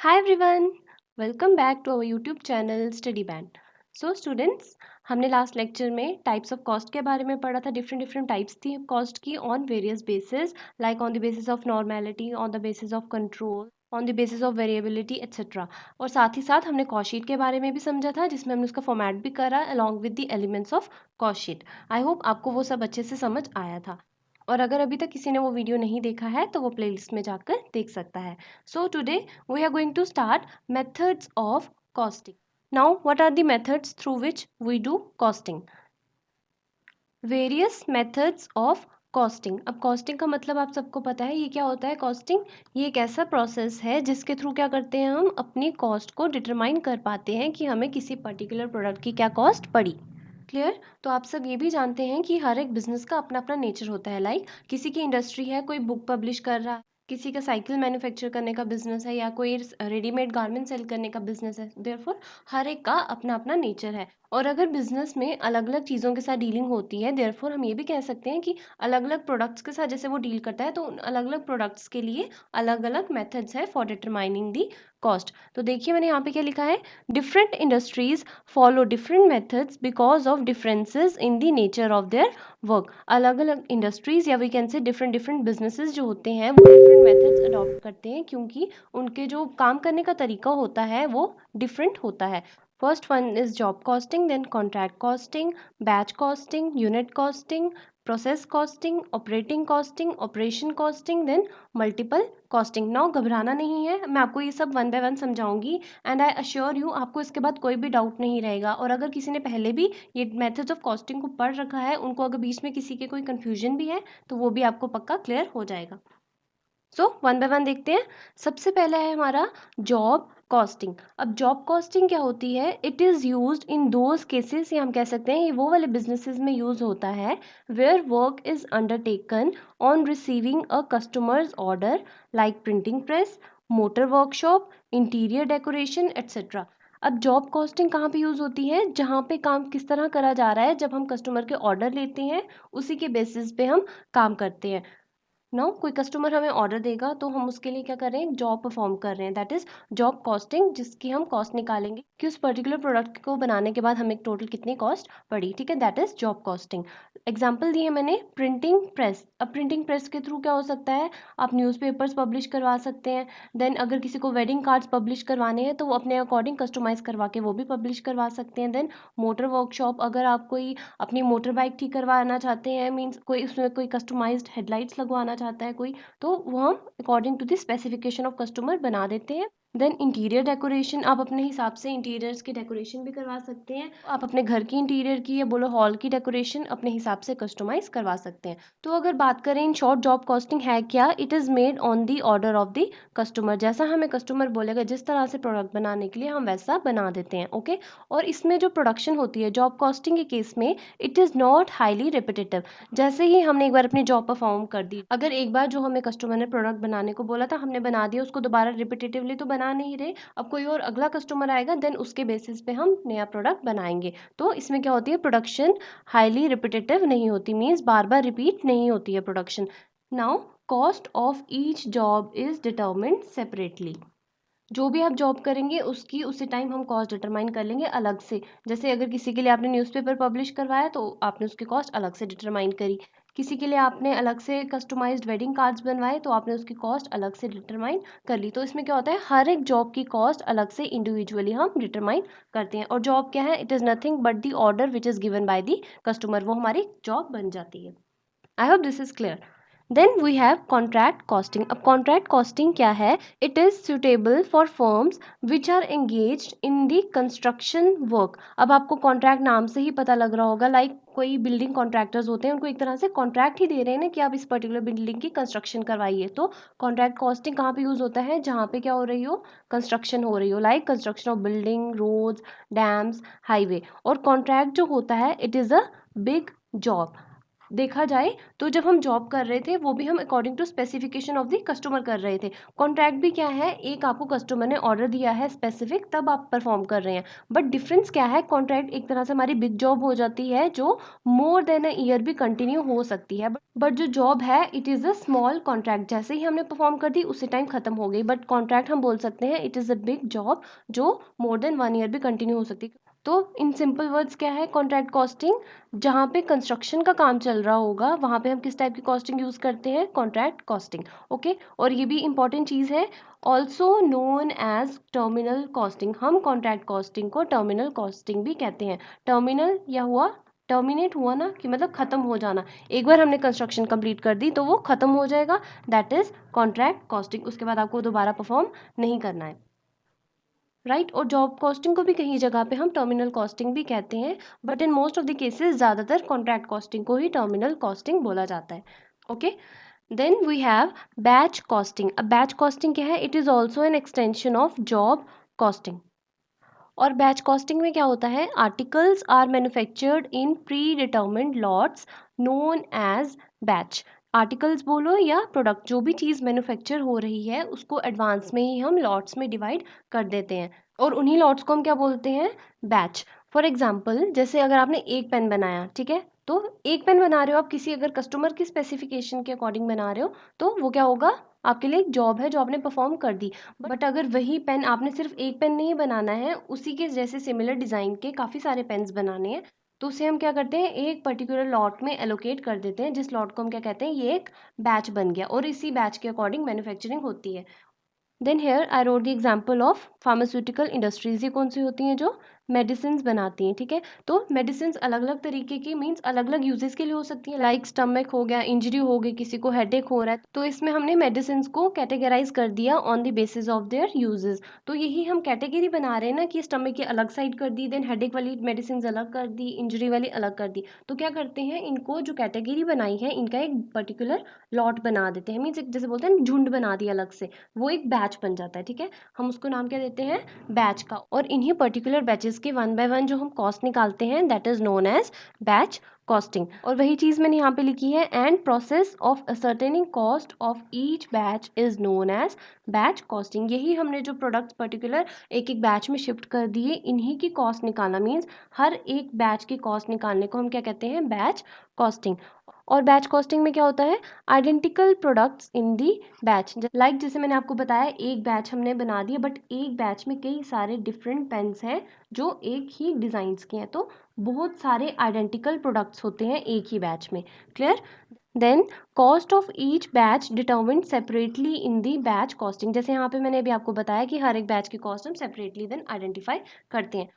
Hi everyone, welcome back to our YouTube channel Study Band. So students, हमने last lecture में types of cost के बारे में पढ़ा था. डिफरेंट टाइप्स थी कॉस्ट की on various basis, like on the basis of normality, on the basis of control, on the basis of variability etcetera. और साथ ही साथ हमने कॉस्ट शीट के बारे में भी समझा था, जिसमें हमने उसका फॉर्मेट भी करा along with the elements of cost sheet. I hope आपको वो सब अच्छे से समझ आया था. और अगर अभी तक किसी ने वो वीडियो नहीं देखा है तो वो प्लेलिस्ट में जाकर देख सकता है. So today we are going to start methods of costing. Now, what are the methods through which we do costing? Various methods of costing. अब कॉस्टिंग का मतलब आप सबको पता है, ये क्या होता है. कॉस्टिंग ये एक ऐसा प्रोसेस है जिसके थ्रू क्या करते हैं, हम अपनी कॉस्ट को डिटरमाइन कर पाते हैं कि हमें किसी पर्टिकुलर प्रोडक्ट की क्या कॉस्ट पड़ी. क्लियर. तो आप सब ये भी जानते हैं कि हर एक बिजनेस का अपना अपना नेचर होता है. लाइक किसी की इंडस्ट्री है, कोई बुक पब्लिश कर रहा है, किसी का साइकिल मैन्युफैक्चर करने का बिजनेस है, या कोई रेडीमेड गारमेंट सेल करने का बिजनेस है. देयरफॉर हर एक का अपना अपना नेचर है. और अगर बिजनेस में अलग अलग चीज़ों के साथ डीलिंग होती है, देयरफॉर हम ये भी कह सकते हैं कि अलग अलग प्रोडक्ट्स के साथ जैसे वो डील करता है, तो अलग अलग प्रोडक्ट्स के लिए अलग अलग मेथड्स है फॉर डिटरमाइनिंग दी कॉस्ट. तो देखिए मैंने यहाँ पे क्या लिखा है. Different industries follow different methods because of differences in the nature of their work. अलग अलग इंडस्ट्रीज या we can say different businesses जो होते हैं वो डिफरेंट मेथड्स अडॉप्ट करते हैं, क्योंकि उनके जो काम करने का तरीका होता है वो डिफरेंट होता है. First one is job costing, then contract costing, batch costing, unit costing, process costing, operating costing, operation costing, then multiple costing. Now घबराना नहीं है, मैं आपको ये सब वन बाय वन समझाऊंगी. एंड आई अश्योर यू आपको इसके बाद कोई भी डाउट नहीं रहेगा. और अगर किसी ने पहले भी ये मेथड्स ऑफ कॉस्टिंग को पढ़ रखा है, उनको अगर बीच में किसी के कोई कन्फ्यूजन भी है तो वो भी आपको पक्का क्लियर हो जाएगा. सो वन बाय वन देखते हैं. सबसे पहला है हमारा जॉब कॉस्टिंग. अब जॉब कॉस्टिंग क्या होती है. It is used in those cases, या हम कह सकते हैं ये वो वाले बिजनेसेस में यूज होता है where work is undertaken on receiving a customer's order, like printing press, motor workshop, interior decoration etcetera. अब जॉब कॉस्टिंग कहाँ पे यूज़ होती है, जहाँ पे काम किस तरह करा जा रहा है, जब हम कस्टमर के ऑर्डर लेते हैं उसी के बेसिस पे हम काम करते हैं. कोई कस्टमर हमें ऑर्डर देगा तो हम उसके लिए क्या कर रहे हैं, जॉब परफॉर्म कर रहे हैं. दैट इज जॉब कॉस्टिंग, जिसकी हम कॉस्ट निकालेंगे कि उस पर्टिकुलर प्रोडक्ट को बनाने के बाद हमें टोटल कितनी कॉस्ट पड़ी. ठीक है, that is job costing. Example दिए मैंने प्रिंटिंग प्रेस. अब प्रिंटिंग प्रेस के थ्रू क्या हो सकता है, आप न्यूज़पेपर्स पब्लिश करवा सकते हैं. देन अगर किसी को वेडिंग कार्ड्स पब्लिश करवाने हैं तो वो अपने अकॉर्डिंग कस्टमाइज करवा के वो भी पब्लिश करवा सकते हैं. देन मोटर वर्कशॉप, अगर आप कोई अपनी मोटर बाइक ठीक करवाना चाहते हैं, मीन्स कोई उसमें कोई कस्टमाइज्ड हेडलाइट्स लगवाना चाहता है कोई, तो वो हम according to the specification of customer बना देते हैं. देन इंटीरियर डेकोरेशन, आप अपने हिसाब से इंटीरियर्स की डेकोरेशन भी करवा सकते हैं. आप अपने घर की इंटीरियर की या बोलो हॉल की डेकोरेशन अपने हिसाब से कस्टमाइज करवा सकते हैं. तो अगर बात करें इन शॉर्ट, जॉब कॉस्टिंग है क्या, it is made on the order of the customer. जैसा हमें कस्टमर बोलेगा, जिस तरह से प्रोडक्ट बनाने के लिए हम वैसा बना देते हैं. ओके. और इसमें जो प्रोडक्शन होती है जॉब कॉस्टिंग के केस में, it is not highly repetitive. जैसे ही हमने एक बार अपनी जॉब परफॉर्म कर दी, अगर एक बार जो हमें कस्टमर ने प्रोडक्ट बनाने को बोला था हमने बना दिया, उसको दोबारा रिपीटेटिवली तो बना नहीं रहे. अब कोई और अगला कस्टमर आएगा, देन उसके बेसिस पे हम नया प्रोडक्ट बनाएंगे. तो इसमें क्या होती है, प्रोडक्शन हाईली रिपीटेटिव नहीं होती, मीन्स बार बार रिपीट नहीं होती है production. Now cost of each job is determined separately. जो भी आप जॉब करेंगे उसकी उसी टाइम हम कॉस्ट डिटरमाइन कर लेंगे अलग से. जैसे अगर किसी के लिए आपने न्यूज़पेपर पब्लिश करवाया तो आपने उसकी कॉस्ट अलग से डिटरमाइन करी. किसी के लिए आपने अलग से कस्टमाइज्ड वेडिंग कार्ड्स बनवाए तो आपने उसकी कॉस्ट अलग से डिटरमाइन कर ली. तो इसमें क्या होता है, हर एक जॉब की कॉस्ट अलग से इंडिविजुअली हम डिटरमाइन करते हैं. और जॉब क्या है, it is nothing but the order which is given by the customer, वो हमारी जॉब बन जाती है. I hope this is clear. Then we have contract costing. अब कॉन्ट्रैक्ट कॉस्टिंग क्या है, it is suitable for firms which are engaged in the construction work. अब आपको कॉन्ट्रैक्ट नाम से ही पता लग रहा होगा, लाइक कोई बिल्डिंग कॉन्ट्रैक्टर्स होते हैं, उनको एक तरह से कॉन्ट्रैक्ट ही दे रहे हैं ना कि आप इस पर्टिकुलर बिल्डिंग की कंस्ट्रक्शन करवाइए. तो कॉन्ट्रैक्ट कॉस्टिंग कहाँ पे यूज़ होता है, जहाँ पे क्या हो रही हो, कंस्ट्रक्शन हो रही हो, like construction of building, roads, dams, highway. और कॉन्ट्रैक्ट जो होता है, it is a big job. देखा जाए तो जब हम जॉब कर रहे थे वो भी हम according to specification of the customer कर रहे थे। कॉन्ट्रैक्ट भी क्या है, एक आपको कस्टमर ने ऑर्डर दिया है स्पेसिफिक, तब आप परफॉर्म कर रहे हैं। बट डिफरेंस क्या है, कॉन्ट्रैक्ट एक तरह से हमारी बिग जॉब हो जाती है जो मोर देन अ ईयर भी कंटिन्यू हो सकती है। बट जो जॉब है it is a small contract, जैसे ही हमने परफॉर्म कर दी उसी टाइम खत्म हो गई। बट कॉन्ट्रैक्ट हम बोल सकते हैं it is a big job जो मोर देन 1 ईयर भी कंटिन्यू हो सकती है। तो इन सिंपल वर्ड्स क्या है कॉन्ट्रैक्ट कॉस्टिंग, जहाँ पे कंस्ट्रक्शन का काम चल रहा होगा वहाँ पे हम किस टाइप की कॉस्टिंग यूज़ करते हैं, कॉन्ट्रैक्ट कॉस्टिंग। ओके, और ये भी इंपॉर्टेंट चीज़ है, also known as terminal costing. हम कॉन्ट्रैक्ट कॉस्टिंग को टर्मिनल कॉस्टिंग भी कहते हैं। टर्मिनल या हुआ, टर्मिनेट हुआ ना, कि मतलब ख़त्म हो जाना। एक बार हमने कंस्ट्रक्शन कंप्लीट कर दी तो वो ख़त्म हो जाएगा, दैट इज़ कॉन्ट्रैक्ट कॉस्टिंग। उसके बाद आपको दोबारा परफॉर्म नहीं करना है, राइट। और जॉब कॉस्टिंग को भी कहीं जगह पे हम टर्मिनल कॉस्टिंग भी कहते हैं, but in most of the cases ज़्यादातर कॉन्ट्रैक्ट कॉस्टिंग को ही टर्मिनल कॉस्टिंग बोला जाता है। Okay, then we have batch costing. अब बैच कॉस्टिंग क्या है, it is also an extension of job costing. और बैच कॉस्टिंग में क्या होता है, articles are manufactured in predetermined lots known as batch. Articles बोलो या प्रोडक्ट, जो भी चीज़ मैन्युफैक्चर हो रही है उसको एडवांस में ही हम लॉट्स में डिवाइड कर देते हैं, और उन्हीं लॉट्स को हम क्या बोलते हैं, बैच। फॉर एग्जाम्पल, जैसे अगर आपने एक पेन बनाया, ठीक है, तो एक पेन बना रहे हो आप किसी अगर कस्टमर की स्पेसिफिकेशन के अकॉर्डिंग बना रहे हो तो वो क्या होगा, आपके लिए एक जॉब है जो आपने परफॉर्म कर दी। बट अगर वही पेन आपने सिर्फ एक पेन नहीं बनाना है, उसी के जैसे सिमिलर डिज़ाइन के काफ़ी सारे पेन्स बनाने हैं, तो उसे हम क्या करते हैं, एक पर्टिकुलर लॉट में एलोकेट कर देते हैं, जिस लॉट को हम क्या कहते हैं, ये एक बैच बन गया, और इसी बैच के अकॉर्डिंग मैन्युफैक्चरिंग होती है। Then here I wrote the example of pharmaceutical industries. ये कौन सी होती हैं, जो मेडिसिन बनाती हैं, ठीक है। तो मेडिसिन अलग अलग तरीके की मीन्स अलग अलग यूजेस के लिए हो सकती है, लाइक स्टमक हो गया, इंजरी हो गई, किसी को हेडेक हो रहा है, तो इसमें हमने मेडिसिन को कैटेगराइज कर दिया on the basis of their uses. तो यही हम कैटेगरी बना रहे हैं ना, कि स्टमक की अलग साइड कर दी, देन हेडेक वाली मेडिसिन अलग कर दी, इंजरी वाली अलग कर दी। तो क्या करते हैं, इनको जो कैटेगरी बनाई है इनका एक पर्टिकुलर लॉट बना देते हैं, मीन्स एक जैसे बोलते हैं झुंड बना दिया अलग से, वो एक बैच बन जाता है, ठीक है। हम उसको नाम क्या देते हैं, बैच का। और इन्हीं पर्टिकुलर बैचेस के वन बाय वन जो हम कॉस्ट निकालते हैं that is known as batch costing. और वही चीज़ मैंने यहाँ पे लिखी है, and process of ascertaining cost of each batch is known as batch costing. यही हमने जो प्रोडक्ट्स पर्टिकुलर एक एक बैच में शिफ्ट कर दिए, इन्हीं की कॉस्ट निकालना, मीन्स हर एक बैच की कॉस्ट निकालने को हम क्या कहते हैं, बैच कॉस्टिंग। और बैच कॉस्टिंग में क्या होता है, identical products in the batch, like जैसे मैंने आपको बताया एक बैच हमने बना दिया, बट एक बैच में कई सारे डिफरेंट पेन्स हैं जो एक ही डिज़ाइंस के हैं, तो बहुत सारे आइडेंटिकल प्रोडक्ट्स होते हैं एक ही बैच में, clear. Then cost of each batch determined separately in the batch costing. जैसे यहाँ पे मैंने अभी आपको बताया कि हर एक बैच की कॉस्ट हम सेपरेटली देन आइडेंटिफाई करते हैं।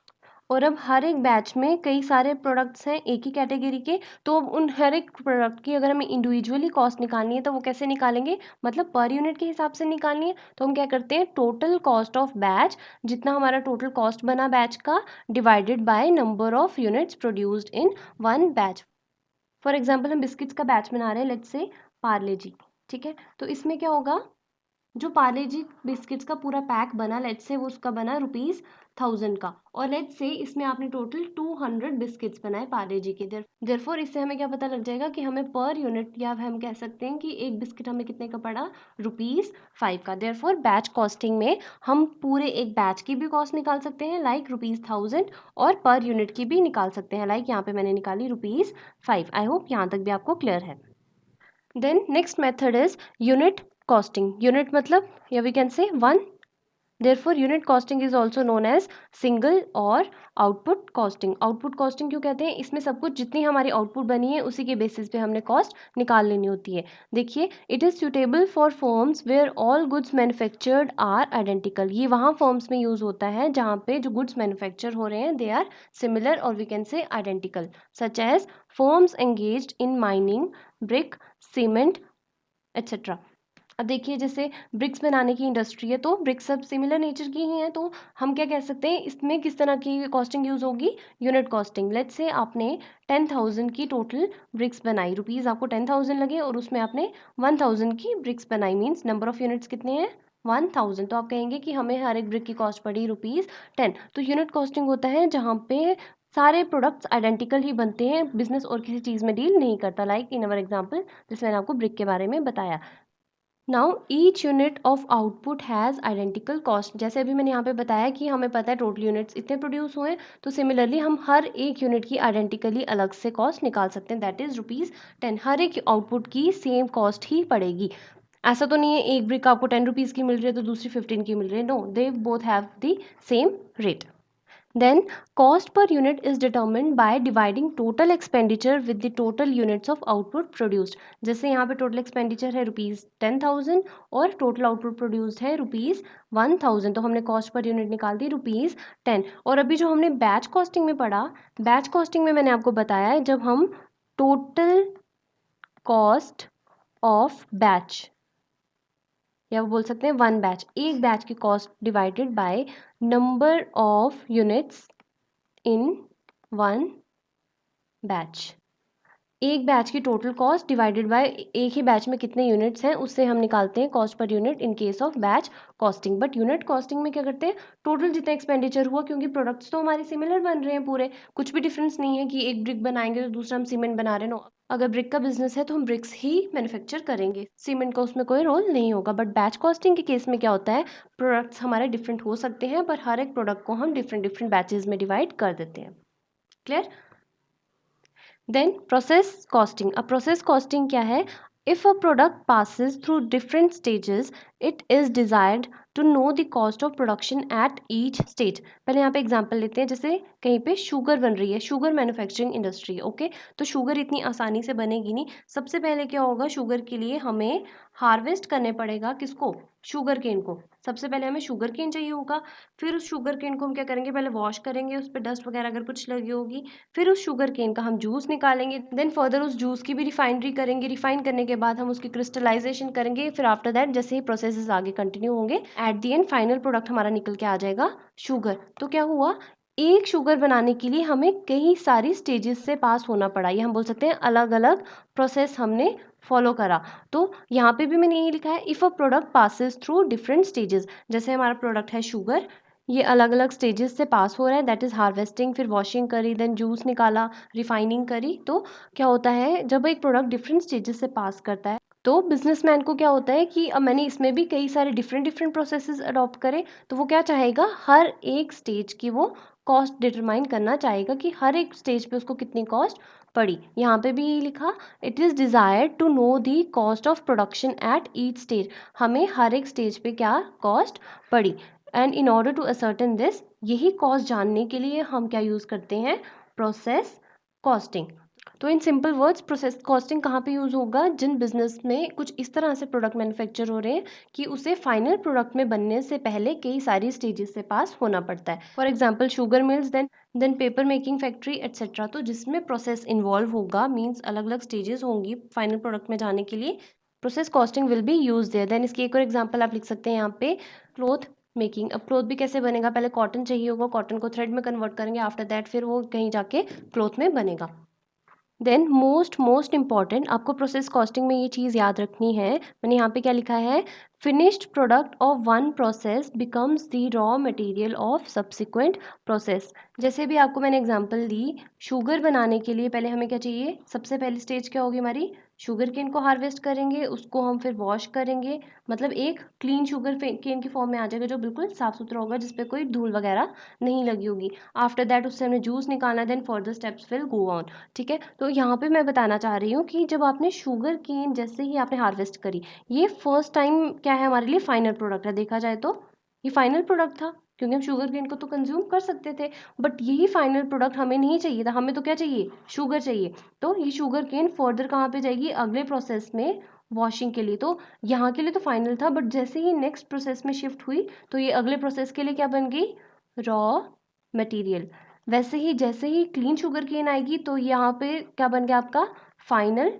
और अब हर एक बैच में कई सारे प्रोडक्ट्स हैं एक ही कैटेगरी के, तो अब उन हर एक प्रोडक्ट की अगर हमें इंडिविजुअली कॉस्ट निकालनी है तो वो कैसे निकालेंगे, मतलब पर यूनिट के हिसाब से निकालनी है। तो हम क्या करते हैं, टोटल कॉस्ट ऑफ बैच, जितना हमारा टोटल कॉस्ट बना बैच का, divided by number of units produced in one batch. For example हम बिस्किट्स का बैच बना रहे हैं, लेट्स से पार्ले जी, ठीक है। तो इसमें क्या होगा, जो पार्ले जी बिस्किट्स का पूरा पैक बना, लेट्स से वो उसका बना ₹1000 का, और लेट्स से इसमें आपने टोटल 200 बिस्किट्स बनाए पार्ले जी के। देयरफॉर इससे हमें क्या पता लग जाएगा कि हमें पर यूनिट, या हम कह सकते हैं कि एक बिस्किट हमें कितने का पड़ा, ₹5 का। देयरफॉर बैच कॉस्टिंग में हम पूरे एक बैच की भी कॉस्ट निकाल सकते हैं लाइक ₹1000, और पर यूनिट की भी निकाल सकते हैं, लाइक यहाँ पे मैंने निकाली ₹5। आई होप यहाँ तक भी आपको क्लियर है। Then next method is unit costing. Unit मतलब, या we can say one. Therefore unit costing is also known as single और output costing. Output costing क्यों कहते हैं, इसमें सब कुछ जितनी हमारी आउटपुट बनी है उसी के बेसिस पे हमने कॉस्ट निकाल लेनी होती है। देखिए, it is suitable for firms where all goods manufactured are identical. ये वहाँ फर्म्स में यूज़ होता है जहाँ पे जो गुड्स मैन्युफैक्चर हो रहे हैं दे आर सिमिलर और we can say identical, such as firms engaged in mining, brick, cement, etc. अब देखिए, जैसे ब्रिक्स बनाने की इंडस्ट्री है तो ब्रिक्स सब सिमिलर नेचर की ही हैं, तो हम क्या कह सकते हैं, इसमें किस तरह की कॉस्टिंग यूज़ होगी, यूनिट कॉस्टिंग। लेट्स से आपने 10,000 की टोटल ब्रिक्स बनाई, रुपीज़ आपको 10,000 लगे, और उसमें आपने 1,000 की ब्रिक्स बनाई, मीन्स नंबर ऑफ यूनिट्स कितने हैं, 1000। तो आप कहेंगे कि हमें हर एक ब्रिक की कॉस्ट पड़ी ₹10। तो यूनिट कॉस्टिंग होता है जहाँ पे सारे प्रोडक्ट्स आइडेंटिकल ही बनते हैं, बिजनेस और किसी चीज़ में डील नहीं करता, लाइक इन अवर एग्जाम्पल जिसमें मैंने आपको ब्रिक के बारे में बताया। Now each unit of output has identical cost, जैसे अभी मैंने यहाँ पे बताया कि हमें पता है टोटल यूनिट्स इतने प्रोड्यूस हुए हैं, तो सिमिलरली हम हर एक यूनिट की आइडेंटिकली अलग से कॉस्ट निकाल सकते हैं, दैट इज़ ₹10। हर एक आउटपुट की सेम कॉस्ट ही पड़ेगी। ऐसा तो नहीं है एक ब्रिक आपको 10 रुपीज़ की मिल रही है तो दूसरी 15 की मिल रही है, no, they both have the same rate. Then cost per unit is determined by dividing total expenditure with the total units of output produced। जैसे यहाँ पे total expenditure है ₹10,000 और total output produced है ₹1,000, तो हमने cost per unit निकाल दी ₹10। और अभी जो हमने batch costing में पढ़ा, batch costing में मैंने आपको बताया है जब हम total cost of batch, या वो बोल सकते हैं वन बैच, एक बैच की cost divided by number of units in one batch, एक बैच की टोटल कॉस्ट डिवाइडेड बाय एक ही बैच में कितने यूनिट्स हैं उससे हम निकालते हैं cost per unit in case of batch costing. But unit costing में क्या करते हैं, टोटल जितना एक्सपेंडिचर हुआ, क्योंकि प्रोडक्ट्स तो हमारे सिमिलर बन रहे हैं पूरे, कुछ भी डिफरेंस नहीं है कि एक ब्रिक बनाएंगे तो दूसरा हम सीमेंट बना रहे हैं, नो, अगर ब्रिक का बिजनेस है तो हम ब्रिक्स ही मैन्युफैक्चर करेंगे, सीमेंट का उसमें कोई रोल नहीं होगा। बट बैच कॉस्टिंग के केस में क्या होता है, प्रोडक्ट्स हमारे डिफरेंट हो सकते हैं पर हर एक प्रोडक्ट को हम डिफरेंट डिफरेंट बैचेज में डिवाइड कर देते हैं। क्लियर? Then process costing. अब प्रोसेस कॉस्टिंग क्या है, if a product passes through different stages it is desired to know the cost of production at each stage. पहले यहाँ पे एग्जांपल लेते हैं, जैसे कहीं पे शुगर बन रही है, शुगर मैन्युफैक्चरिंग इंडस्ट्री, ओके, तो शुगर इतनी आसानी से बनेगी नहीं। सबसे पहले क्या होगा, शुगर के लिए हमें हार्वेस्ट करने पड़ेगा, किसको, शुगर केन को। सबसे पहले हमें शुगर केन चाहिए होगा, फिर उस शुगर केन को हम क्या करेंगे, पहले वॉश करेंगे, उस पर डस्ट वगैरह अगर कुछ लगी होगी, फिर उस शुगर केन का हम जूस निकालेंगे, देन फर्दर उस जूस की भी रिफाइनरी करेंगे, रिफाइन करने के बाद हम उसकी क्रिस्टलाइजेशन करेंगे, फिर आफ्टर दैट जैसे ही प्रोसेसेस आगे कंटिन्यू होंगे, at the end final product हमारा निकल के आ जाएगा शुगर। तो क्या हुआ, एक शुगर बनाने के लिए हमें कई सारी स्टेजेस से पास होना पड़ा, ये हम बोल सकते हैं अलग अलग प्रोसेस हमने फॉलो करा। तो यहाँ पे भी मैंने यही लिखा है, if a product passes through different stages, जैसे हमारा प्रोडक्ट है शुगर, ये अलग अलग स्टेजेस से पास हो रहा है, दैट इज़ हार्वेस्टिंग, फिर वॉशिंग करी, देन जूस निकाला, रिफाइनिंग करी। तो क्या होता है, जब एक प्रोडक्ट डिफरेंट स्टेजेस से पास करता है तो बिजनेसमैन को क्या होता है कि अब मैंने इसमें भी कई सारे डिफरेंट डिफरेंट प्रोसेसेस अडॉप्ट करे, तो वो क्या चाहेगा, हर एक स्टेज की वो कॉस्ट डिटरमाइन करना चाहेगा कि हर एक स्टेज पे उसको कितनी कॉस्ट पड़ी। यहाँ पे भी यही लिखा, it is desired to know the cost of production at each stage, हमें हर एक स्टेज पे क्या कॉस्ट पड़ी। And in order to ascertain this, यही कॉस्ट जानने के लिए हम क्या यूज़ करते हैं, प्रोसेस कॉस्टिंग। तो in simple words process costing कहाँ पे यूज़ होगा, जिन बिजनेस में कुछ इस तरह से प्रोडक्ट मैन्युफैक्चर हो रहे हैं कि उसे फाइनल प्रोडक्ट में बनने से पहले कई सारी स्टेजेस से पास होना पड़ता है। For example sugar mills, then paper making factory etcetera. तो जिसमें प्रोसेस इन्वॉल्व होगा, मीन्स अलग अलग स्टेजेस होंगी फाइनल प्रोडक्ट में जाने के लिए, process costing will be use there. Then इसकी एक और एग्जाम्पल आप लिख सकते हैं यहाँ पे, क्लोथ मेकिंग। अब क्लोथ भी कैसे बनेगा, पहले कॉटन चाहिए होगा, कॉटन को थ्रेड में कन्वर्ट करेंगे, आफ्टर दैट फिर वो कहीं जाके क्लोथ में बनेगा। देन मोस्ट इंपॉर्टेंट, आपको प्रोसेस कॉस्टिंग में ये चीज़ याद रखनी है, मैंने यहाँ पे क्या लिखा है, finished product of one process becomes the raw material of subsequent process. जैसे भी आपको मैंने एग्जांपल दी, शुगर बनाने के लिए पहले हमें क्या चाहिए, सबसे पहली स्टेज क्या होगी हमारी, शुगर केन को हार्वेस्ट करेंगे, उसको हम फिर वॉश करेंगे, मतलब एक क्लीन शुगर केन की फॉर्म में आ जाएगा जो बिल्कुल साफ सुथरा होगा, जिसपे कोई धूल वगैरह नहीं लगी होगी। आफ्टर दैट उससे हमने जूस निकालना, then further steps will go on. ठीक है, तो यहाँ पे मैं बताना चाह रही हूँ कि जब आपने शुगर केन जैसे ही आपने हार्वेस्ट करी, ये फर्स्ट टाइम क्या है हमारे लिए, फाइनल प्रोडक्ट है, देखा जाए तो ये फाइनल प्रोडक्ट था, क्योंकि हम शुगर केन को तो कंज्यूम कर सकते थे, बट यही फाइनल प्रोडक्ट हमें नहीं चाहिए था, हमें तो क्या चाहिए, शुगर चाहिए। तो ये शुगर केन फर्दर कहाँ पे जाएगी, अगले प्रोसेस में वॉशिंग के लिए। तो यहाँ के लिए तो फाइनल था, बट जैसे ही नेक्स्ट प्रोसेस में शिफ्ट हुई तो ये अगले प्रोसेस के लिए क्या बन गई, रॉ मटेरियल। वैसे ही जैसे ही क्लीन शुगर केन आएगी तो यहाँ पे क्या बन गया आपका फाइनल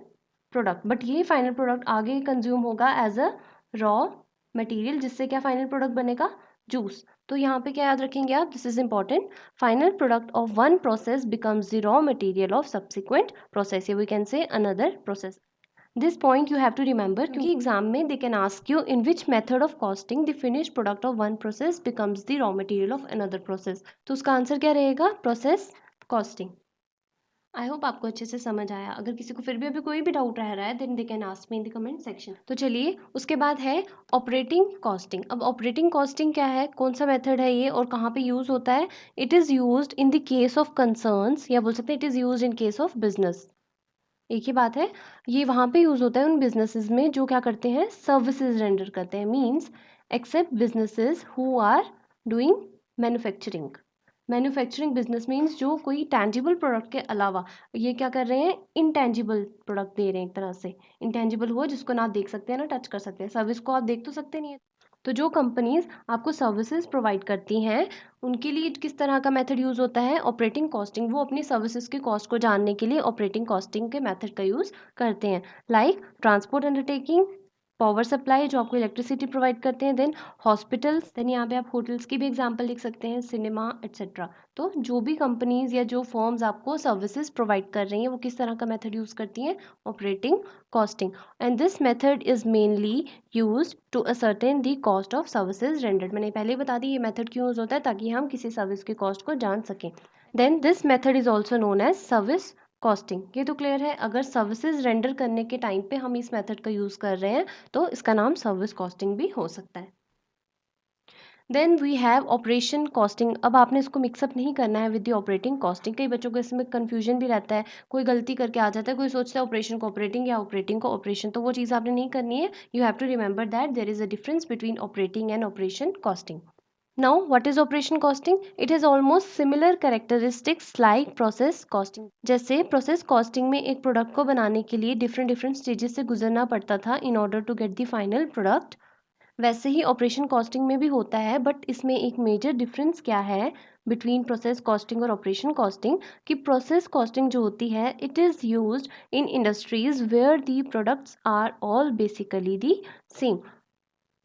प्रोडक्ट, बट ये फाइनल प्रोडक्ट आगे कंज्यूम होगा एज अ रॉ मटेरियल, जिससे क्या फाइनल प्रोडक्ट बनेगा, जूस। तो यहाँ पे क्या याद रखेंगे आप, this is important, final product of one process becomes the raw material of subsequent process, we can say another process. This point you have to remember, क्योंकि एग्जाम में they can ask you in which method of costing the finished product of one process becomes the raw material of another process. तो उसका answer क्या रहेगा, process costing. I hope आपको अच्छे से समझ आया। अगर किसी को फिर भी अभी कोई भी डाउट रह रहा है then they can ask me in the comment section. तो चलिए उसके बाद है ऑपरेटिंग कॉस्टिंग। अब ऑपरेटिंग कॉस्टिंग क्या है, कौन सा मेथड है ये और कहाँ पे यूज होता है? It is used in the case of concerns, या बोल सकते हैं it is used in case of business. एक ही बात है, ये वहाँ पे यूज़ होता है उन बिजनेसेस में जो क्या करते हैं, सर्विसेज रेंडर करते हैं। Means except businesses who are doing manufacturing. Manufacturing business means जो कोई टैंजिबल प्रोडक्ट के अलावा ये क्या कर रहे हैं, इनटैंजिबल प्रोडक्ट दे रहे हैं। एक तरह से इनटैंजिबल वो जिसको ना आप देख सकते हैं ना टच कर सकते हैं, सर्विस को आप देख तो सकते नहीं है। तो जो कंपनीज आपको सर्विसेज प्रोवाइड करती हैं उनके लिए किस तरह का मेथड यूज़ होता है, ऑपरेटिंग कॉस्टिंग। वो अपनी सर्विसेज की कॉस्ट को जानने के लिए ऑपरेटिंग कॉस्टिंग के मेथड का यूज़ करते हैं। Like transport undertaking, power supply जो आपको इलेक्ट्रिसिटी प्रोवाइड करते हैं, देन हॉस्पिटल्स, देन यहाँ पे आप होटल्स की भी एग्जांपल लिख सकते हैं, सिनेमा एट्सेट्रा। तो जो भी कंपनीज या जो फर्म्स आपको सर्विसेज प्रोवाइड कर रही हैं वो किस तरह का मेथड यूज़ करती हैं, operating costing. And this method is mainly use to ascertain the cost of services rendered. मैंने पहले ही बता दी ये मेथड क्यों यूज होता है, ताकि हम किसी सर्विस की कॉस्ट को जान सकें। Then this method is also known as service costing. ये तो क्लियर है, अगर सर्विसेज रेंडर करने के टाइम पे हम इस मेथड का यूज़ कर रहे हैं तो इसका नाम सर्विस कॉस्टिंग भी हो सकता है। Then we have operation costing. अब आपने इसको मिक्सअप नहीं करना है विद द ऑपरेटिंग कॉस्टिंग। कई बच्चों को इसमें कन्फ्यूजन भी रहता है, कोई गलती करके आ जाता है, कोई सोचता है ऑपरेशन को ऑपरेटिंग या ऑपरेटिंग को ऑपरेशन, तो वो चीज़ आपने नहीं करनी है। You have to remember that there is a difference between operating and operation costing. Now, what is operation costing? It has almost similar characteristics like process costing. जैसे process costing में एक प्रोडक्ट को बनाने के लिए डिफरेंट स्टेजेस से गुजरना पड़ता था in order to get the final product, वैसे ही ऑपरेशन कॉस्टिंग में भी होता है। बट इसमें एक मेजर डिफरेंस क्या है बिटवीन प्रोसेस कॉस्टिंग और ऑपरेशन कॉस्टिंग, कि प्रोसेस कॉस्टिंग जो होती है it is used in industries where the products are all basically the same.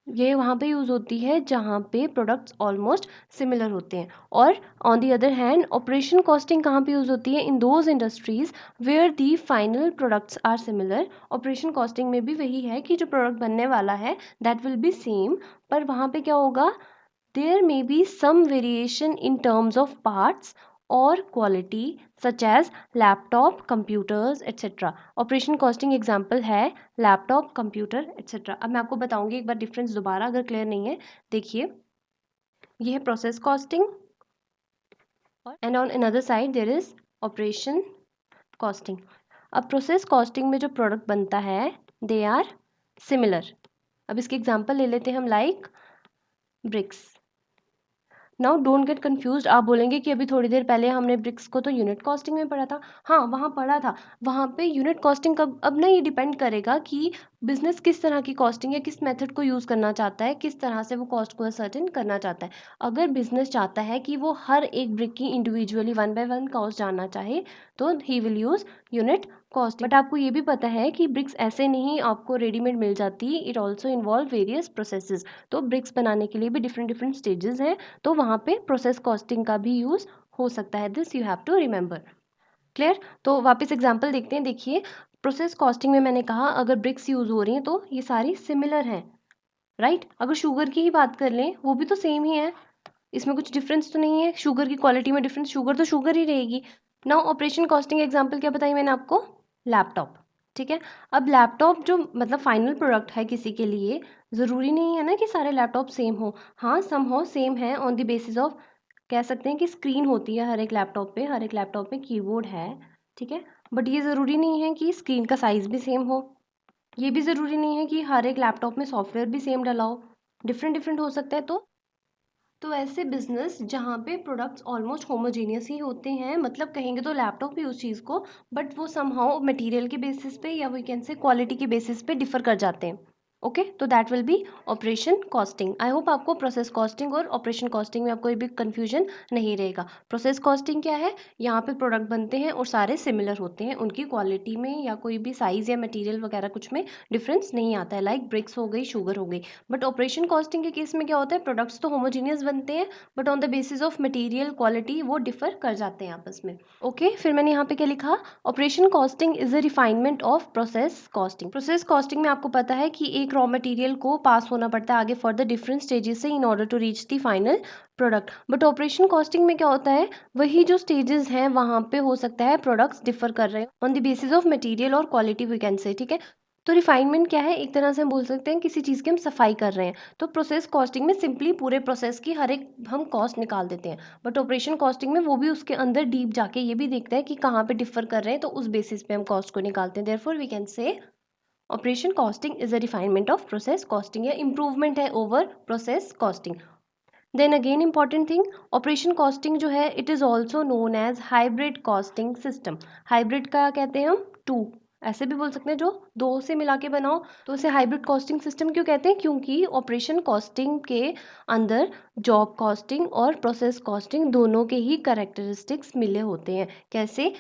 ये वहाँ पे यूज़ होती है जहाँ पे प्रोडक्ट्स ऑलमोस्ट सिमिलर होते हैं। और on the other hand operation costing कहाँ पे यूज़ होती है, in those industries where the final products are similar. Operation costing में भी वही है कि जो प्रोडक्ट बनने वाला है दैट विल बी सेम, पर वहाँ पे क्या होगा, there may be some variation in terms of parts और quality such as laptop, computers etcetera. Operation costing example है लैपटॉप, कंप्यूटर एट्सेट्रा। अब मैं आपको बताऊंगी एक बार डिफरेंस दोबारा अगर क्लियर नहीं है। देखिए ये है process costing and on another side there is operation costing. अब प्रोसेस कॉस्टिंग में जो प्रोडक्ट बनता है दे आर सिमिलर। अब इसकी एग्जाम्पल ले लेते हैं हम, like bricks. Now don't get confused, आप बोलेंगे कि अभी थोड़ी देर पहले हमने ब्रिक्स को तो यूनिट कॉस्टिंग में पढ़ा था। हाँ वहाँ पढ़ा था, वहाँ पे यूनिट कॉस्टिंग का अब ना ये डिपेंड करेगा कि बिजनेस किस तरह की कॉस्टिंग या किस मेथड को यूज़ करना चाहता है, किस तरह से वो कॉस्ट को सर्टेन करना चाहता है। अगर बिजनेस चाहता है कि वो हर एक ब्रिक की इंडिविजुअली 1 बाय 1 कॉस्ट जानना चाहे तो he will use unit costing. But आपको ये भी पता है कि ब्रिक्स ऐसे नहीं आपको रेडीमेड मिल जाती, it also involve various processes. तो ब्रिक्स बनाने के लिए भी डिफरेंट स्टेजेस हैं, तो वहाँ पे प्रोसेस कॉस्टिंग का भी यूज़ हो सकता है। This you have to remember. Clear? तो वापस एग्जांपल देखते हैं। देखिए प्रोसेस कॉस्टिंग में मैंने कहा अगर ब्रिक्स यूज़ हो रही हैं तो ये सारी सिमिलर हैं, राइट? अगर शुगर की ही बात कर लें वो भी तो सेम ही है, इसमें कुछ डिफरेंस तो नहीं है। शुगर की क्वालिटी में डिफरेंस, शुगर तो शुगर ही रहेगी। नाउ ऑपरेशन कॉस्टिंग एग्जांपल क्या बताई मैंने आपको, लैपटॉप। ठीक है, अब लैपटॉप जो मतलब फाइनल प्रोडक्ट है किसी के लिए, ज़रूरी नहीं है ना कि सारे लैपटॉप सेम हो। हाँ समहाउ सेम है ऑन द बेसिस ऑफ, कह सकते हैं कि स्क्रीन होती है हर एक लैपटॉप पे, हर एक लैपटॉप में कीबोर्ड है, ठीक है। बट ये ज़रूरी नहीं है कि स्क्रीन का साइज़ भी सेम हो, ये भी ज़रूरी नहीं है कि हर एक लैपटॉप में सॉफ्टवेयर भी सेम डला हो, डिफरेंट हो सकता है। तो ऐसे बिजनेस जहाँ पे प्रोडक्ट्स ऑलमोस्ट होमोजीनियस ही होते हैं, मतलब कहेंगे तो लैपटॉप ही उस चीज़ को, बट वो समहाउ मटेरियल के बेसिस पे या वी कैन से क्वालिटी के बेसिस पे डिफर कर जाते हैं। ओके, तो that will B operation costing. I hope आपको प्रोसेस कॉस्टिंग और ऑपरेशन कॉस्टिंग में आपको कोई भी कंफ्यूजन नहीं रहेगा। प्रोसेस कॉस्टिंग क्या है, यहाँ पे प्रोडक्ट बनते हैं और सारे सिमिलर होते हैं, उनकी क्वालिटी में या कोई भी साइज़ या मटेरियल वगैरह कुछ में डिफरेंस नहीं आता है, लाइक ब्रिक्स हो गई, शुगर हो गई। बट ऑपरेशन कॉस्टिंग के केस में क्या होता है, प्रोडक्ट्स तो होमोजीनियस बनते हैं but on the basis of material quality वो डिफर कर जाते हैं आपस में। ओके, फिर मैंने यहाँ पे क्या लिखा, operation costing is a refinement of process costing. Process costing में आपको पता है कि एक एक रॉ मटेरियल को पास होना पड़ता है आगे फर्दर डिफरेंट स्टेजेस से in order to reach the final product. But operation costing में क्या होता है, वही जो स्टेजेस हैं वहाँ पे हो सकता है प्रोडक्ट्स डिफर कर रहे हैं on the basis of material और क्वालिटी वी कैन से, ठीक है। तो रिफाइनमेंट क्या है, एक तरह से हम बोल सकते हैं किसी चीज़ की हम सफाई कर रहे हैं। तो प्रोसेस कॉस्टिंग में सिंपली पूरे प्रोसेस की हर एक हम कॉस्ट निकाल देते हैं, बट ऑपरेशन कॉस्टिंग में वो भी उसके अंदर डीप जाके ये भी देखता है कि कहाँ पे डिफर कर रहे हैं, तो उस बेसिस पे हम कॉस्ट को निकालते हैं। Therefore we can say operation costing is a refinement of process costing या इम्प्रूवमेंट है over process costing. Then again important thing, operation costing जो है it is also known as hybrid costing system. Hybrid का कहते हैं हम to, ऐसे भी बोल सकते हैं जो दो से मिला के बनाओ, तो उसे हाइब्रिड कॉस्टिंग सिस्टम क्यों कहते हैं, क्योंकि ऑपरेशन कॉस्टिंग के अंदर जॉब कॉस्टिंग और प्रोसेस कॉस्टिंग दोनों के ही कैरेक्टरिस्टिक्स मिले होते हैं। कैसे,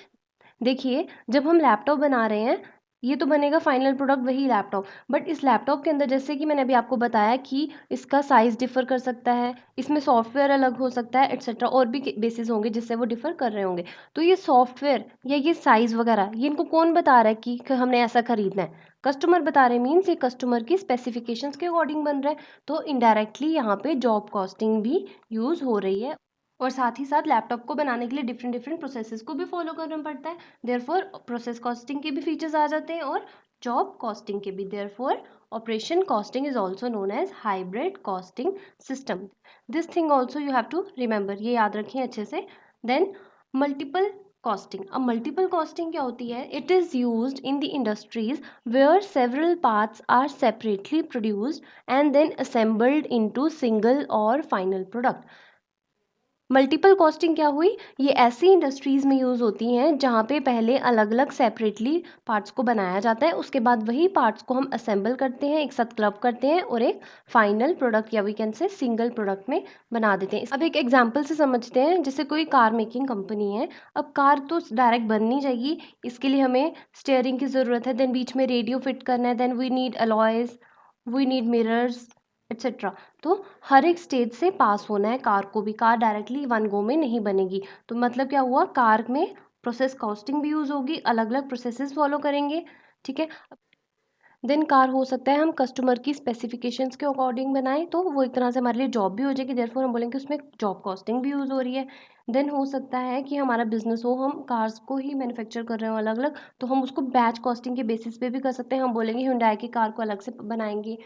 देखिए जब हम लैपटॉप बना रहे हैं, ये तो बनेगा फाइनल प्रोडक्ट वही लैपटॉप, बट इस लैपटॉप के अंदर जैसे कि मैंने अभी आपको बताया कि इसका साइज़ डिफ़र कर सकता है, इसमें सॉफ्टवेयर अलग हो सकता है एट्सेट्रा, और भी बेसिस होंगे जिससे वो डिफ़र कर रहे होंगे। तो ये सॉफ्टवेयर या ये साइज़ वगैरह ये इनको कौन बता रहा है कि हमने ऐसा खरीदना है, कस्टमर बता रहे हैं। मीन्स ये कस्टमर की स्पेसिफिकेशंस के अकॉर्डिंग बन रहा है। तो इनडायरेक्टली यहाँ पे जॉब कॉस्टिंग भी यूज़ हो रही है, और साथ ही साथ लैपटॉप को बनाने के लिए डिफरेंट डिफरेंट प्रोसेसेस को भी फॉलो करना पड़ता है। देयरफॉर प्रोसेस कॉस्टिंग के भी फीचर्स आ जाते हैं और जॉब कॉस्टिंग के भी। Therefore operation costing is also known as hybrid costing system. This thing also you have to remember, ये याद रखें अच्छे से। Then multiple costing. अब मल्टीपल कॉस्टिंग क्या होती है, it is used in the industries where several parts are separately produced and then assembled into single और फाइनल प्रोडक्ट। मल्टीपल कॉस्टिंग क्या हुई, ये ऐसी इंडस्ट्रीज़ में यूज़ होती हैं जहाँ पे पहले अलग अलग सेपरेटली पार्ट्स को बनाया जाता है, उसके बाद वही पार्ट्स को हम असेंबल करते हैं, एक साथ क्लब करते हैं और एक फाइनल प्रोडक्ट या we can say single product में बना देते हैं। अब एक एग्जांपल से समझते हैं, जैसे कोई कार मेकिंग कंपनी है। अब कार तो डायरेक्ट बन नहीं जाएगी, इसके लिए हमें स्टीयरिंग की ज़रूरत है, देन बीच में रेडियो फिट करना है, then we need alloys, we need mirrors etcetera. तो हर एक स्टेज से पास होना है कार को भी, कार डायरेक्टली वन गो में नहीं बनेगी। तो मतलब क्या हुआ, कार में प्रोसेस कॉस्टिंग भी यूज़ होगी, अलग अलग प्रोसेसेस फॉलो करेंगे, ठीक है। देन कार हो सकता है हम कस्टमर की स्पेसिफिकेशंस के अकॉर्डिंग बनाएं, तो वो एक तरह से हमारे लिए जॉब भी हो जाएगी। देयरफॉर हम बोलेंगे उसमें जॉब कॉस्टिंग भी यूज़ हो रही है। देन हो सकता है कि हमारा बिजनेस हो, हम कार्स को ही मैन्युफैक्चर कर रहे हो अलग अलग, तो हम उसको बैच कॉस्टिंग के बेसिस पे भी कर सकते हैं। हम बोलेंगे हुंडई की कार को अलग से बनाएंगे,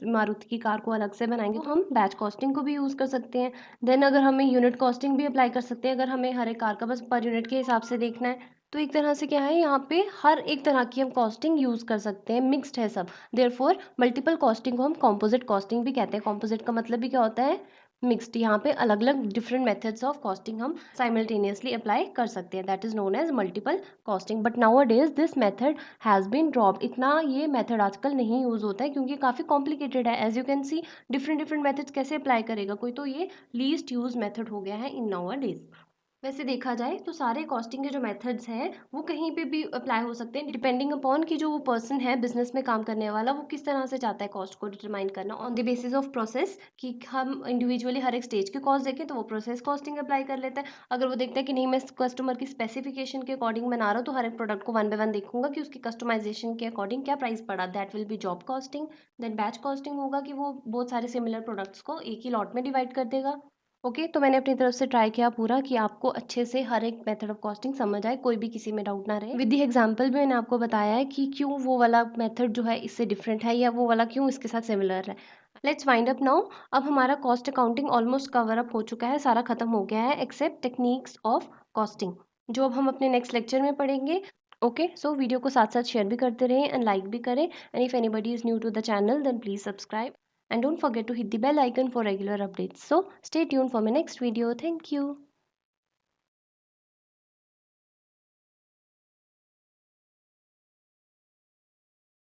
मारुति की कार को अलग से बनाएंगे, तो हम बैच कॉस्टिंग को भी यूज़ कर सकते हैं। देन अगर हमें यूनिट कॉस्टिंग भी अप्लाई कर सकते हैं, अगर हमें हर एक कार का बस पर यूनिट के हिसाब से देखना है। तो एक तरह से क्या है, यहाँ पे हर एक तरह की हम कॉस्टिंग यूज़ कर सकते हैं, मिक्स्ड है सब। देयरफॉर मल्टीपल कॉस्टिंग को हम कॉम्पोजिट कॉस्टिंग भी कहते हैं। कॉम्पोजिट का मतलब भी क्या होता है, मिक्स्ड। यहाँ पे अलग अलग डिफरेंट मेथड्स ऑफ कॉस्टिंग हम साइमल्टेनियसली अप्लाई कर सकते हैं, that is known as multiple costing. But nowadays this method has been dropped. इतना ये मेथड आजकल नहीं यूज़ होता है क्योंकि काफ़ी कॉम्प्लिकेटेड है। As you can see different different methods कैसे अप्लाई करेगा कोई, तो ये लीस्ट यूज मेथड हो गया है इन नाउ डेज। वैसे देखा जाए तो सारे कॉस्टिंग के जो मेथड्स हैं वो कहीं पे भी अप्लाई हो सकते हैं, डिपेंडिंग अपॉन कि जो वो पर्सन है बिजनेस में काम करने वाला वो किस तरह से चाहता है कॉस्ट को डिटरमाइन करना on the basis of process. कि हम इंडिविजुअली हर एक स्टेज की कॉस्ट देखें तो वो प्रोसेस कॉस्टिंग अप्लाई कर लेता है। अगर वो देखता है कि नहीं मैं कस्टमर की स्पेसिफिकेशन के अकॉर्डिंग बना रहा हूँ, तो हर एक प्रोडक्ट को वन बाय वन देखूंगा कि उसकी कस्टमाइजेशन के अकॉर्डिंग क्या प्राइस पड़ा, that will be job costing. Then batch costing होगा कि वो बहुत सारे सिमिलर प्रोडक्ट्स को एक ही लॉट में डिवाइड कर देगा। ओके तो मैंने अपनी तरफ से ट्राई किया पूरा कि आपको अच्छे से हर एक मेथड ऑफ कॉस्टिंग समझ आए, कोई भी किसी में डाउट ना रहे। विद दी एग्जांपल भी मैंने आपको बताया है कि क्यों वो वाला मेथड जो है इससे डिफरेंट है या वो वाला क्यों इसके साथ सिमिलर है। Let's wind up now. अब हमारा cost accounting almost cover up हो चुका है, सारा खत्म हो गया है एक्सेप्ट टेक्निक्स ऑफ कॉस्टिंग, जो अब हम अपने नेक्स्ट लेक्चर में पढ़ेंगे। ओके सो वीडियो को साथ साथ शेयर भी करते रहें एंड लाइक भी करें, and if anybody is new to the channel then please subscribe and don't forget to hit the bell icon for regular updates. So stay tuned for my next video. Thank you.